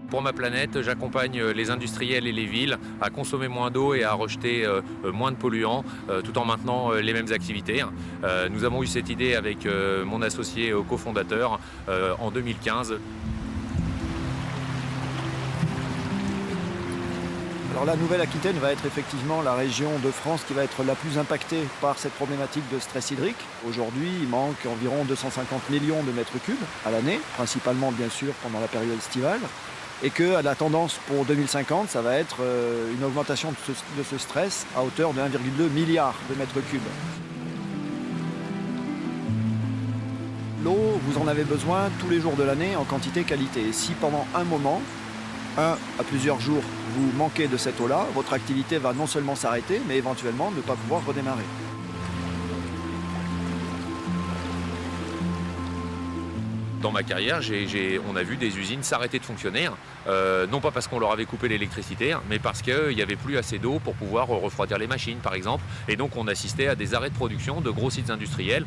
Pour ma planète, j'accompagne les industriels et les villes à consommer moins d'eau et à rejeter moins de polluants tout en maintenant les mêmes activités. Nous avons eu cette idée avec mon associé cofondateur en 2015. Alors la Nouvelle-Aquitaine va être effectivement la région de France qui va être la plus impactée par cette problématique de stress hydrique. Aujourd'hui, il manque environ 250 millions de mètres cubes à l'année, principalement bien sûr pendant la période estivale, et que la tendance pour 2050, ça va être une augmentation de ce stress à hauteur de 1,2 milliard de mètres cubes. L'eau, vous en avez besoin tous les jours de l'année en quantité qualité. Et si pendant un moment, à plusieurs jours, vous manquez de cette eau-là, votre activité va non seulement s'arrêter, mais éventuellement ne pas pouvoir redémarrer. Dans ma carrière, on a vu des usines s'arrêter de fonctionner, non pas parce qu'on leur avait coupé l'électricité, mais parce qu'il n'y avait plus assez d'eau pour pouvoir refroidir les machines, par exemple. Et donc on assistait à des arrêts de production de gros sites industriels.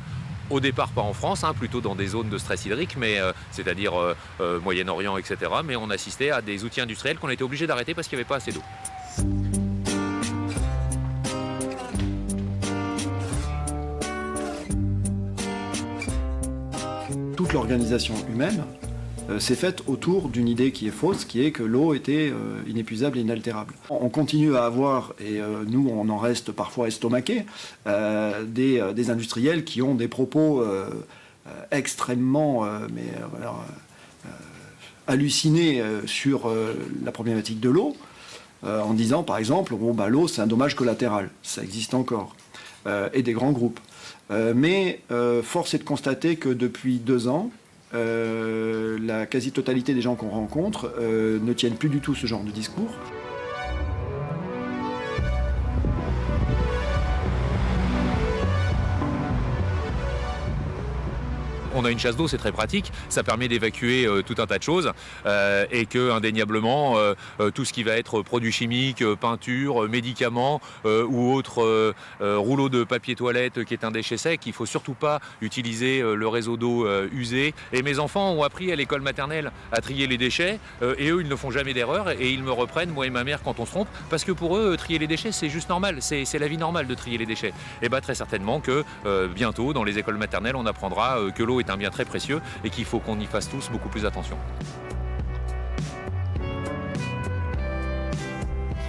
Au départ, pas en France, plutôt dans des zones de stress hydrique, mais c'est-à-dire Moyen-Orient, etc. Mais on assistait à des outils industriels qu'on était obligés d'arrêter parce qu'il n'y avait pas assez d'eau. Toute l'organisation humaine s'est faite autour d'une idée qui est fausse, qui est que l'eau était inépuisable et inaltérable. On continue à avoir, et nous on en reste parfois estomaqués, des industriels qui ont des propos extrêmement hallucinés sur la problématique de l'eau, en disant par exemple l'eau c'est un dommage collatéral, ça existe encore, et des grands groupes. Mais force est de constater que depuis 2 ans, la quasi-totalité des gens qu'on rencontre ne tiennent plus du tout ce genre de discours. On a une chasse d'eau, c'est très pratique, ça permet d'évacuer tout un tas de choses et que indéniablement tout ce qui va être produits chimiques, peinture, médicaments ou autres rouleaux de papier toilette qui est un déchet sec, il ne faut surtout pas utiliser le réseau d'eau usé. Et mes enfants ont appris à l'école maternelle à trier les déchets et eux ils ne font jamais d'erreur et ils me reprennent, moi et ma mère, quand on se trompe, parce que pour eux trier les déchets c'est juste normal, c'est la vie normale de trier les déchets. Et bien très certainement que bientôt dans les écoles maternelles on apprendra que l'eau est un bien très précieux et qu'il faut qu'on y fasse tous beaucoup plus attention.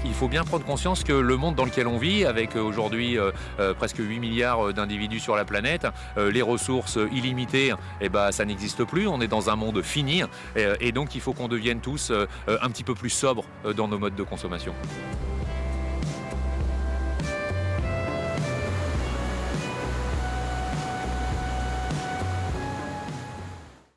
Il faut bien prendre conscience que le monde dans lequel on vit, avec aujourd'hui presque 8 milliards d'individus sur la planète, les ressources illimitées, ça n'existe plus, on est dans un monde fini et donc il faut qu'on devienne tous un petit peu plus sobres dans nos modes de consommation.